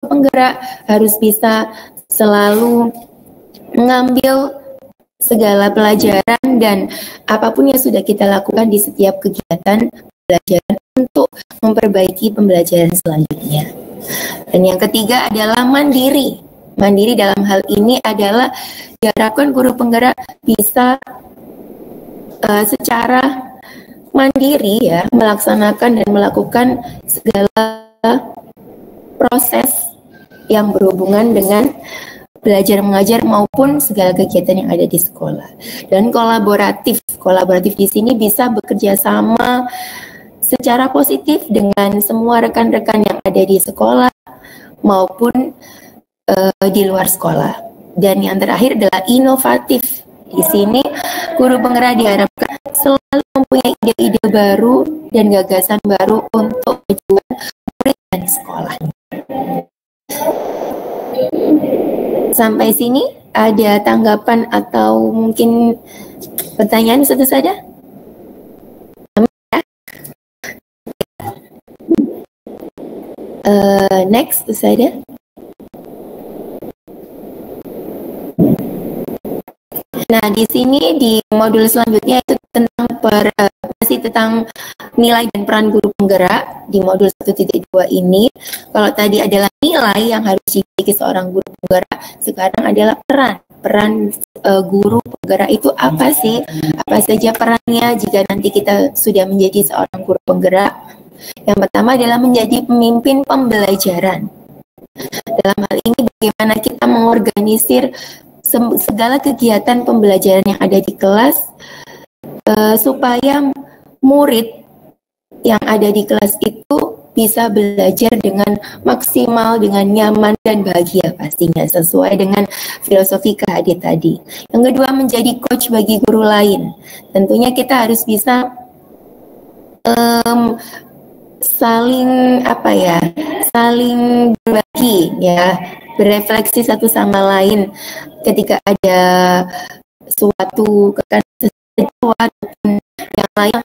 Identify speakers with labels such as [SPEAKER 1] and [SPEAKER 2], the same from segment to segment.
[SPEAKER 1] penggerak harus bisa selalu mengambil segala pelajaran dan apapun yang sudah kita lakukan di setiap kegiatan pembelajaran untuk memperbaiki pembelajaran selanjutnya. Dan yang ketiga adalah mandiri. Mandiri dalam hal ini adalah diharapkan guru penggerak bisa secara mandiri ya melaksanakan dan melakukan segala proses yang berhubungan dengan belajar mengajar maupun segala kegiatan yang ada di sekolah. Dan kolaboratif di sini bisa bekerja sama secara positif dengan semua rekan-rekan yang ada di sekolah maupun di luar sekolah. Dan yang terakhir adalah inovatif. Di sini guru penggerak diharapkan selalu mempunyai ide-ide baru dan gagasan baru untuk tujuan murid dan sekolah. Sampai sini ada tanggapan atau mungkin pertanyaan satu saja? Next saja. Nah, di sini di modul selanjutnya itu tentang masih tentang nilai dan peran guru penggerak di modul 1.2 ini. Kalau tadi adalah nilai yang harus dimiliki seorang guru penggerak, sekarang adalah peran guru penggerak itu apa sih? Apa saja perannya jika nanti kita sudah menjadi seorang guru penggerak? Yang pertama adalah menjadi pemimpin pembelajaran. Dalam hal ini bagaimana kita mengorganisir segala kegiatan pembelajaran yang ada di kelas supaya murid yang ada di kelas itu bisa belajar dengan maksimal, dengan nyaman dan bahagia pastinya sesuai dengan filosofi KHD tadi. Yang kedua, menjadi coach bagi guru lain. Tentunya kita harus bisa saling berbagi ya, berefleksi satu sama lain ketika ada suatu kekacauan yang lain,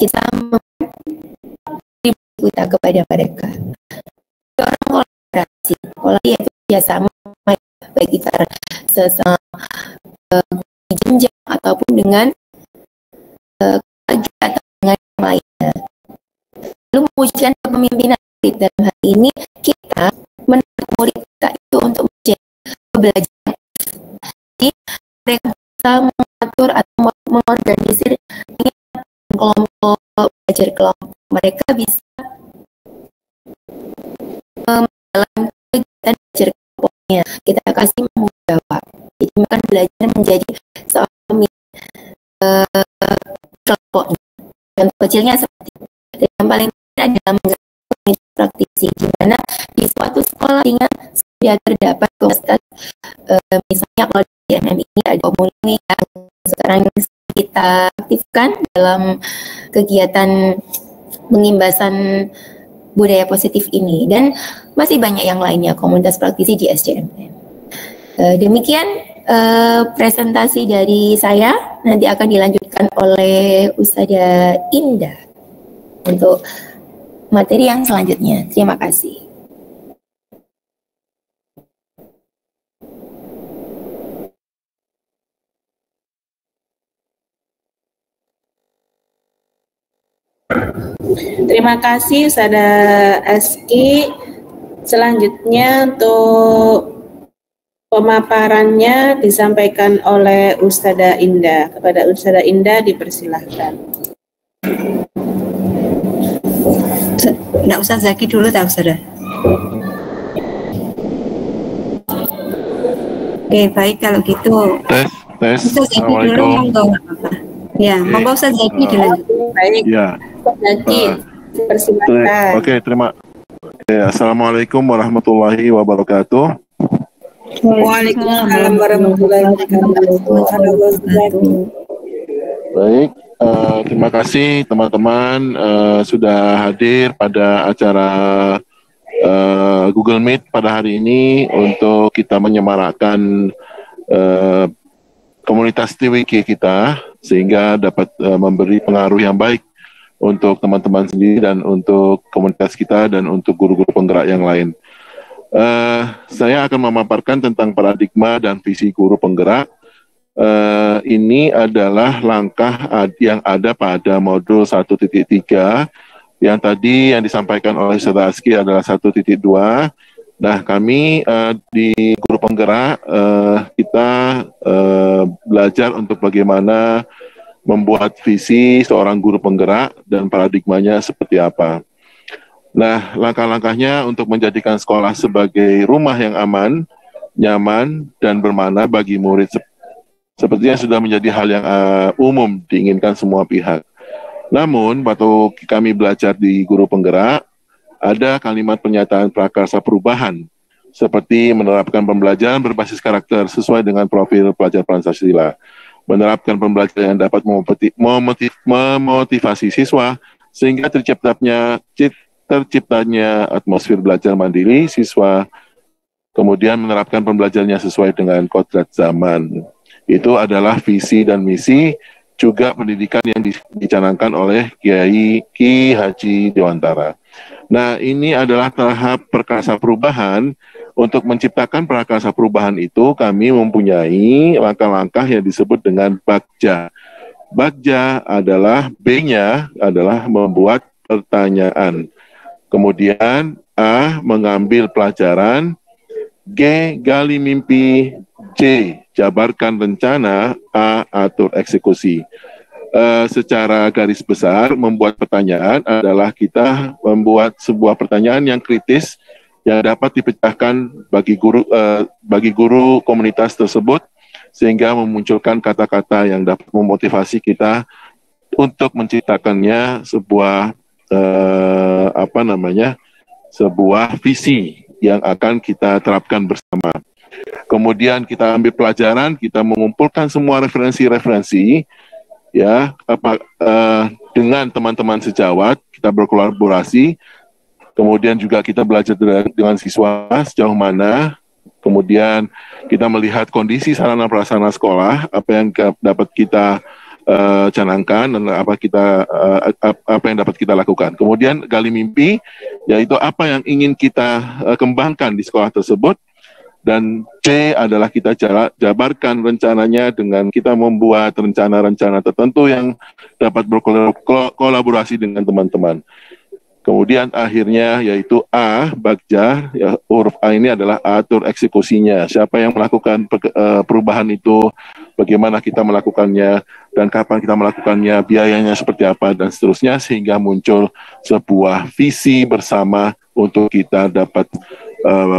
[SPEAKER 1] kita memberi kita kepada mereka. Orang kolaborasi, yaitu kerjasama baik kita sesama jenjang ataupun dengan atau dengan yang lainnya. Lalu mewujudkan kepemimpinan dalam hal ini kita menarik murid kita itu untuk menjadi pembelajar. Jadi mereka bisa mengatur atau mengorganisir kelompok belajar kelompok. Mereka bisa menjalankan kegiatan belajar kelompoknya. Kita kasih tanggung jawab. Jadi mereka belajar menjadi seorang pemimpin kelompoknya. Contoh kecilnya seperti itu. Dan yang paling penting adalah menggunakan praktisi, di mana di suatu sekolah sudah terdapat komunitas, misalnya kalau di MM ini ada komunitas yang sekarang kita aktifkan dalam kegiatan pengimbasan budaya positif ini, dan masih banyak yang lainnya komunitas praktisi di SJMM. Demikian presentasi dari saya, nanti akan dilanjutkan oleh Ustadzah Indah untuk materi yang selanjutnya. Terima kasih.
[SPEAKER 2] Terima kasih Ustadzah Eski. Selanjutnya untuk pemaparannya disampaikan oleh Ustadzah Indah. Kepada Ustadzah Indah dipersilahkan.
[SPEAKER 3] Nggak usah Zaki dulu tak Ustadzah. Oke, baik kalau gitu.
[SPEAKER 4] Tes.
[SPEAKER 3] Ustaz Zaki dulu, monggo. Ya, monggo Ustaz Zaki dilanjut.
[SPEAKER 2] Baik.
[SPEAKER 4] Ya.
[SPEAKER 2] Ustaz Zaki, persilakan.
[SPEAKER 4] Oke, Assalamualaikum warahmatullahi wabarakatuh.
[SPEAKER 2] Waalaikumsalam warahmatullahi wabarakatuh.
[SPEAKER 4] Baik, terima kasih teman-teman sudah hadir pada acara Google Meet pada hari ini untuk kita menyemarakkan komunitas TWK kita sehingga dapat memberi pengaruh yang baik untuk teman-teman sendiri dan untuk komunitas kita dan untuk guru-guru penggerak yang lain. Saya akan memaparkan tentang paradigma dan visi guru penggerak. Ini adalah langkah yang ada pada modul 1.3 yang tadi yang disampaikan oleh Saudara Aski adalah 1.2. Nah, kami di guru penggerak kita belajar untuk bagaimana membuat visi seorang guru penggerak dan paradigmanya seperti apa. Nah, langkah-langkahnya untuk menjadikan sekolah sebagai rumah yang aman, nyaman, dan bermakna bagi murid sepertinya sudah menjadi hal yang umum diinginkan semua pihak. Namun, waktu kami belajar di guru penggerak, ada kalimat pernyataan prakarsa perubahan, seperti menerapkan pembelajaran berbasis karakter sesuai dengan profil pelajar Pancasila, menerapkan pembelajaran yang dapat memotivasi siswa, sehingga terciptanya atmosfer belajar mandiri siswa, kemudian menerapkan pembelajarannya sesuai dengan kodrat zaman. Itu adalah visi dan misi juga pendidikan yang dicanangkan oleh Kiai Ki Haji Dewantara. Nah, ini adalah tahap prakarsa perubahan. Untuk menciptakan prakarsa perubahan itu, kami mempunyai langkah-langkah yang disebut dengan Bagja. Bagja adalah B-nya adalah membuat pertanyaan. Kemudian A, mengambil pelajaran, G, gali mimpi, C, jabarkan rencana, A, atur eksekusi. Secara garis besar, membuat pertanyaan adalah kita membuat sebuah pertanyaan yang kritis yang dapat dipecahkan bagi guru komunitas tersebut, sehingga memunculkan kata-kata yang dapat memotivasi kita untuk menciptakannya sebuah sebuah visi yang akan kita terapkan bersama. Kemudian kita ambil pelajaran, kita mengumpulkan semua referensi-referensi, ya, dengan teman-teman sejawat, kita berkolaborasi. Kemudian juga kita belajar dengan siswa sejauh mana. Kemudian kita melihat kondisi sarana prasarana sekolah, apa yang dapat kita canangkan dan apa yang dapat kita lakukan. Kemudian gali mimpi, yaitu apa yang ingin kita kembangkan di sekolah tersebut. Dan C adalah kita jabarkan rencananya dengan kita membuat rencana-rencana tertentu yang dapat berkolaborasi dengan teman-teman. Kemudian akhirnya yaitu A, Bagja, ya, huruf A ini adalah atur eksekusinya. Siapa yang melakukan perubahan itu, bagaimana kita melakukannya, dan kapan kita melakukannya, biayanya seperti apa, dan seterusnya, sehingga muncul sebuah visi bersama untuk kita dapat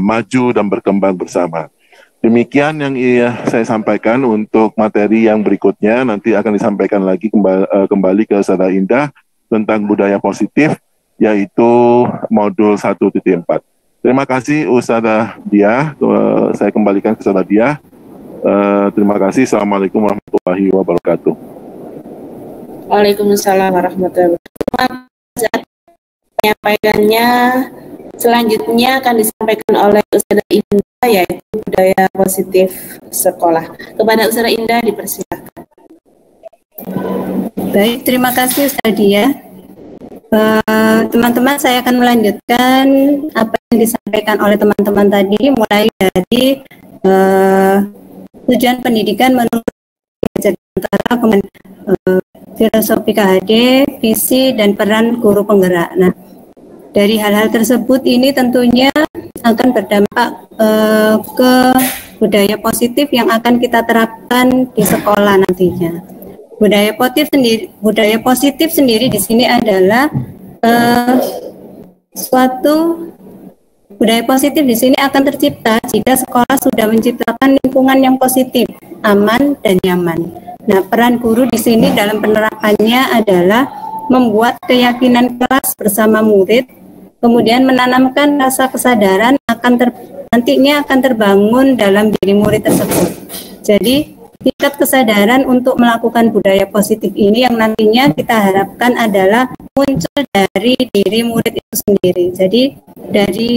[SPEAKER 4] maju dan berkembang bersama. Demikian yang saya sampaikan untuk materi yang berikutnya. Nanti akan disampaikan lagi kembali ke Saudara Indah tentang budaya positif, yaitu modul 1.4. Terima kasih Ustazah Diah. Saya kembalikan ke Ustazah Diah. Terima kasih. Assalamualaikum warahmatullahi wabarakatuh.
[SPEAKER 2] Waalaikumsalam warahmatullahi wabarakatuh. Menyampaikannya selanjutnya akan disampaikan oleh Ustazah Indah, yaitu budaya positif sekolah. Kepada Ustazah Indah dipersilakan.
[SPEAKER 3] Baik, terima kasih Ustazah Diah. Teman-teman, saya akan melanjutkan apa yang disampaikan oleh teman-teman tadi, mulai dari tujuan pendidikan menurut antara filosofi KHD, visi, dan peran guru penggerak. Nah, dari hal-hal tersebut ini tentunya akan berdampak ke budaya positif yang akan kita terapkan di sekolah nantinya. Budaya positif sendiri di sini adalah suatu budaya positif di sini akan tercipta jika sekolah sudah menciptakan lingkungan yang positif, aman, dan nyaman. Nah, peran guru di sini dalam penerapannya adalah membuat keyakinan kelas bersama murid, kemudian menanamkan rasa kesadaran nantinya akan terbangun dalam diri murid tersebut. Jadi, tingkat kesadaran untuk melakukan budaya positif ini yang nantinya kita harapkan adalah muncul dari diri murid itu sendiri. Jadi dari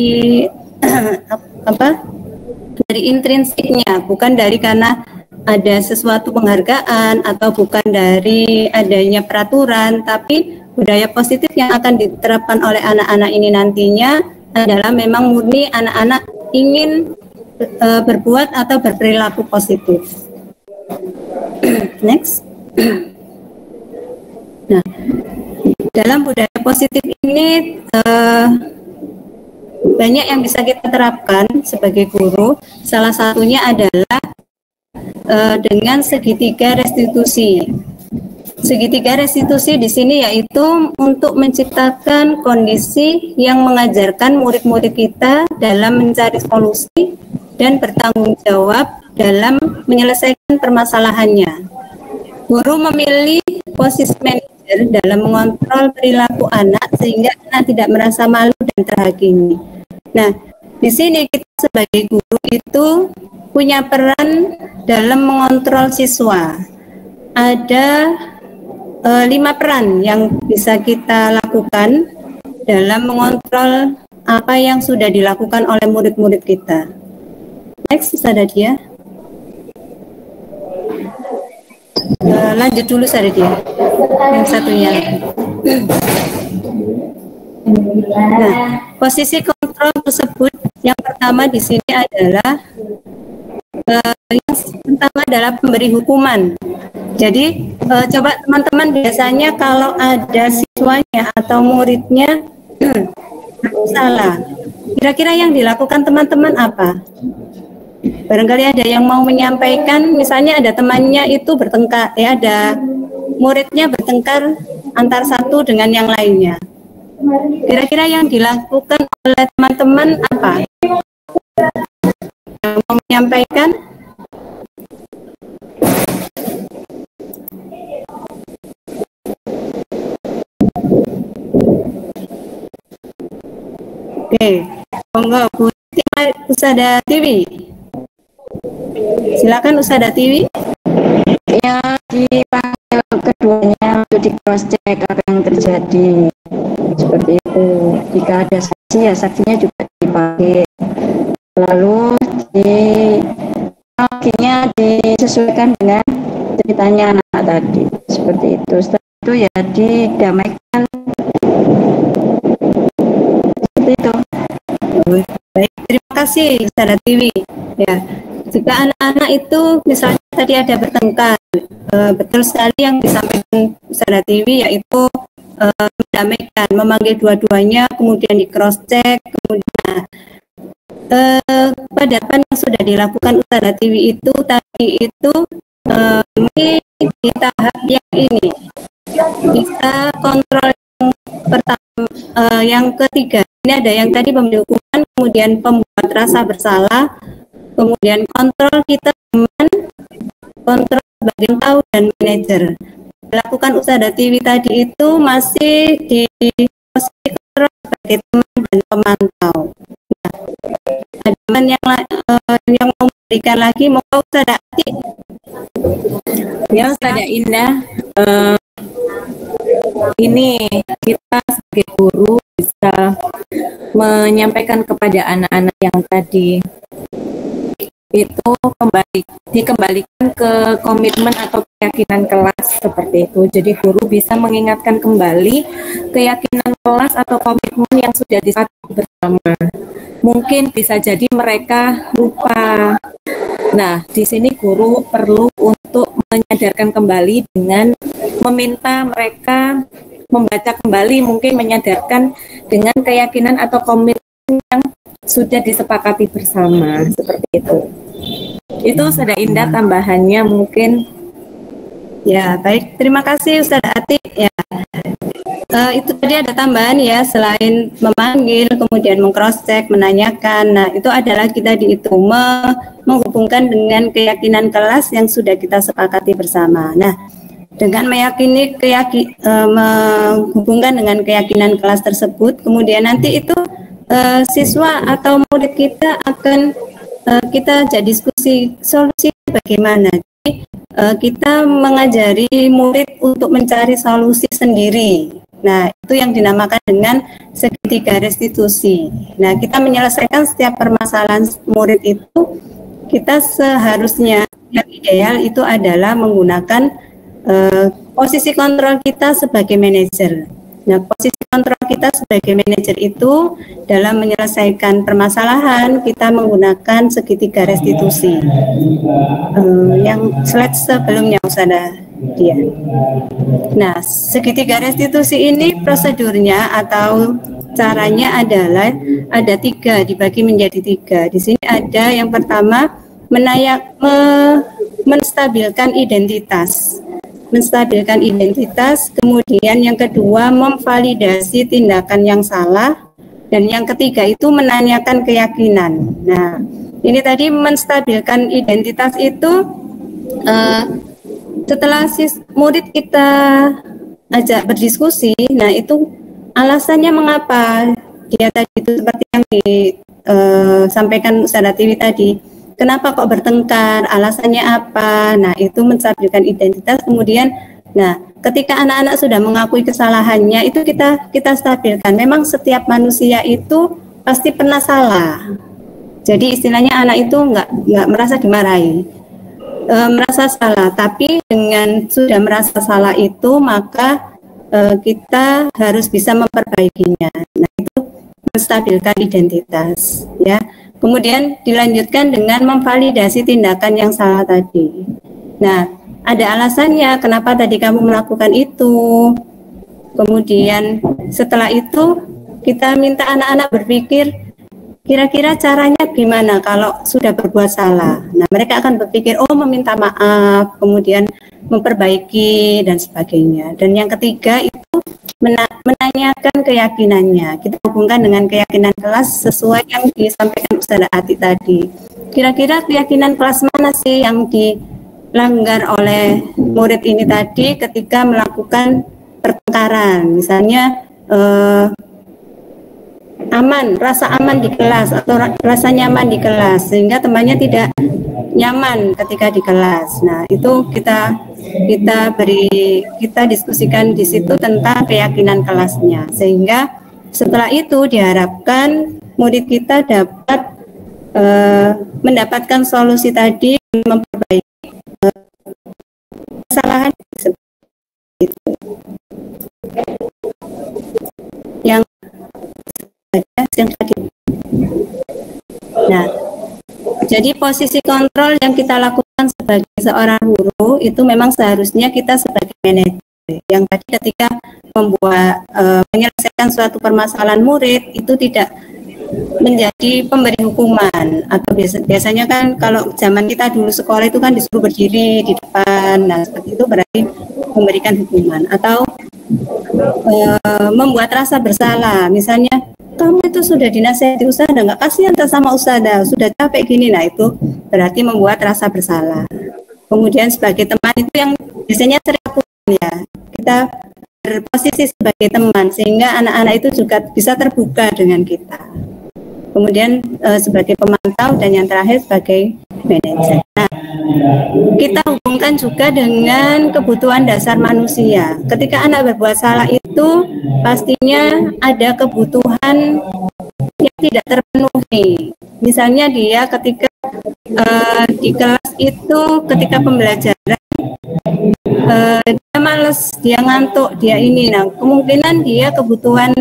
[SPEAKER 3] dari intrinsiknya, bukan dari karena ada sesuatu penghargaan atau bukan dari adanya peraturan, tapi budaya positif yang akan diterapkan oleh anak-anak ini nantinya adalah memang murni anak-anak ingin berbuat atau berperilaku positif. Next. Nah, dalam budaya positif ini banyak yang bisa kita terapkan sebagai guru. Salah satunya adalah dengan segitiga restitusi. Segitiga restitusi di sini yaitu untuk menciptakan kondisi yang mengajarkan murid-murid kita dalam mencari solusi dan bertanggung jawab dalam menyelesaikan permasalahannya. Guru memilih posisi manajer dalam mengontrol perilaku anak sehingga anak tidak merasa malu dan terhakimi. Nah, di sini kita sebagai guru itu punya peran dalam mengontrol siswa. Ada 5 peran yang bisa kita lakukan dalam mengontrol apa yang sudah dilakukan oleh murid-murid kita. Next, ada dia. Lanjut dulu, ada dia. Yang satunya. Nah, posisi kontrol tersebut yang pertama di sini adalah yang pertama adalah pemberi hukuman. Jadi coba teman-teman biasanya kalau ada siswanya atau muridnya salah, kira-kira yang dilakukan teman-teman apa? Barangkali ada yang mau menyampaikan, misalnya ada temannya itu bertengkar, ada muridnya bertengkar antar satu dengan yang lainnya. Kira-kira yang dilakukan oleh teman-teman apa? Yang mau menyampaikan? Oke, monggo Bu Usada TV. Silakan Usada TV.
[SPEAKER 5] Ya, dipanggil keduanya untuk di cross check apa yang terjadi. Seperti itu. Jika ada saksi, ya saksinya juga dipanggil. Lalu akhirnya disesuaikan dengan ceritanya anak tadi. Seperti itu. Setelah itu ya didamaikan. Seperti itu.
[SPEAKER 3] Baik, terima kasih Usada TV. Ya, jika anak-anak itu misalnya tadi ada bertengkar, betul sekali yang disampaikan Usada TV yaitu mendamaikan, memanggil dua-duanya, kemudian di cross check, kemudian padapan yang sudah dilakukan Usada TV itu tadi itu di tahap yang ini bisa kontrol yang pertama, yang ketiga ini ada yang tadi pemberi hukuman, kemudian pembuat rasa bersalah, kemudian kontrol kita teman, kontrol sebagai tahu dan manajer. Lakukan Usada TV tadi itu masih di posisi kontrol sebagai teman dan pemantau. Nah, ada teman yang mau memberikan lagi, mau Usada Ati.
[SPEAKER 2] Ya, Usada Indah, ini kita sebagai guru bisa menyampaikan kepada anak-anak yang tadi itu dikembalikan ke komitmen atau keyakinan kelas seperti itu. Jadi guru bisa mengingatkan kembali keyakinan kelas atau komitmen yang sudah disepakati bersama. Mungkin bisa jadi mereka lupa. Nah, di sini guru perlu untuk menyadarkan kembali dengan meminta mereka membaca kembali, mungkin menyadarkan dengan keyakinan atau komitmen yang sudah disepakati bersama, seperti itu. Itu sudah Indah tambahannya mungkin.
[SPEAKER 3] Ya, baik. Terima kasih Ustadz Ati. Ya, itu tadi ada tambahan ya, selain memanggil, kemudian meng-cross check, menanyakan. Nah, itu adalah kita itu menghubungkan dengan keyakinan kelas yang sudah kita sepakati bersama. Nah, dengan meyakini menghubungkan dengan keyakinan kelas tersebut, kemudian nanti itu siswa atau murid kita akan kita jadi diskusi solusi bagaimana. Jadi kita mengajari murid untuk mencari solusi sendiri. Nah, itu yang dinamakan dengan segitiga restitusi. Nah, kita menyelesaikan setiap permasalahan murid itu, kita seharusnya yang ideal itu adalah menggunakan posisi kontrol kita sebagai manajer. Nah, posisi kontrol kita sebagai manajer itu dalam menyelesaikan permasalahan kita menggunakan segitiga restitusi. Yang slide sebelumnya Ustazah dia. Nah, segitiga restitusi ini prosedurnya atau caranya adalah ada 3, dibagi menjadi 3. Di sini ada yang pertama menstabilkan identitas. Kemudian yang kedua memvalidasi tindakan yang salah, dan yang ketiga itu menanyakan keyakinan. Nah, ini tadi menstabilkan identitas itu setelah murid kita ajak berdiskusi, nah itu alasannya mengapa dia tadi itu seperti yang disampaikan Ustazah Tiwi tadi, kenapa kok bertengkar, alasannya apa. Nah, itu menstabilkan identitas. Kemudian, nah, ketika anak-anak sudah mengakui kesalahannya, itu kita stabilkan. Memang setiap manusia itu pasti pernah salah. Jadi istilahnya anak itu nggak merasa dimarahi, merasa salah. Tapi dengan sudah merasa salah itu, maka kita harus bisa memperbaikinya. Nah, itu menstabilkan identitas, ya. Kemudian dilanjutkan dengan memvalidasi tindakan yang salah tadi. Nah, ada alasannya kenapa tadi kamu melakukan itu. Kemudian setelah itu kita minta anak-anak berpikir kira-kira caranya gimana kalau sudah berbuat salah. Nah, mereka akan berpikir, oh, meminta maaf, kemudian memperbaiki dan sebagainya. Dan yang ketiga itu menanyakan keyakinannya. Kita hubungkan dengan keyakinan kelas sesuai yang disampaikan Ustazah Ati tadi. Kira-kira keyakinan kelas mana sih yang dilanggar oleh murid ini tadi ketika melakukan pertengkaran? Misalnya rasa aman di kelas atau rasa nyaman di kelas, sehingga temannya tidak nyaman ketika di kelas. Nah, itu kita diskusikan di situ tentang keyakinan kelasnya, sehingga setelah itu diharapkan murid kita dapat mendapatkan solusi tadi, memperbaiki kesalahan itu. Yang tadi. Nah, jadi posisi kontrol yang kita lakukan sebagai seorang guru itu memang seharusnya kita sebagai manajer. Yang tadi ketika menyelesaikan suatu permasalahan murid itu tidak menjadi pemberi hukuman, atau biasanya kan kalau zaman kita dulu sekolah itu kan disuruh berdiri di depan. Nah, seperti itu berarti memberikan hukuman, atau membuat rasa bersalah. Misalnya kamu itu sudah dinasihati Ustazah, nggak kasihan sama Ustazah, sudah capek gini. Nah, itu berarti membuat rasa bersalah. Kemudian sebagai teman itu yang biasanya sering lakukan, ya, kita berposisi sebagai teman sehingga anak-anak itu juga bisa terbuka dengan kita. Kemudian sebagai pemantau, dan yang terakhir sebagai manajer. Nah, kita hubungkan juga dengan kebutuhan dasar manusia. Ketika anak berbuat salah itu pastinya ada kebutuhan yang tidak terpenuhi. Misalnya dia ketika di kelas itu ketika pembelajaran dia malas, dia ngantuk, dia ini. Nah, kemungkinan dia kebutuhan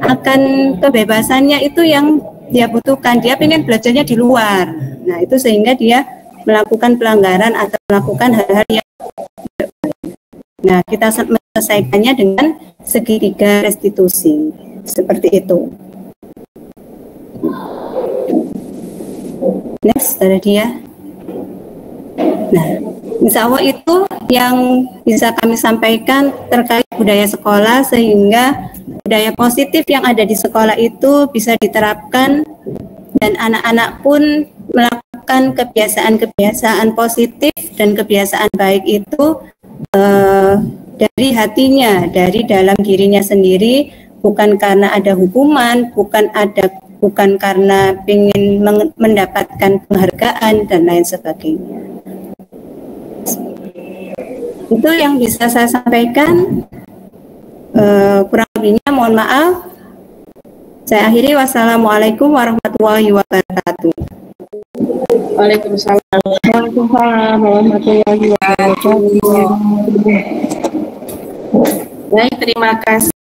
[SPEAKER 3] akan kebebasannya itu yang dia butuhkan. Dia ingin belajarnya di luar. Nah, itu sehingga dia melakukan pelanggaran atau melakukan hal-hal yang tidak baik. Nah, kita menyelesaikannya dengan segitiga restitusi. Seperti itu. Next, ada dia. Nah, insya Allah itu yang bisa kami sampaikan terkait budaya sekolah, sehingga budaya positif yang ada di sekolah itu bisa diterapkan dan anak-anak pun melakukan kebiasaan-kebiasaan positif dan kebiasaan baik itu dari hatinya, dari dalam dirinya sendiri, bukan karena ada hukuman, bukan karena ingin mendapatkan penghargaan dan lain sebagainya. Itu yang bisa saya sampaikan. Kurang lebihnya mohon maaf. Saya akhiri. Wassalamualaikum warahmatullahi wabarakatuh.
[SPEAKER 5] Waalaikumsalam warahmatullahi wabarakatuh. Baik, terima kasih.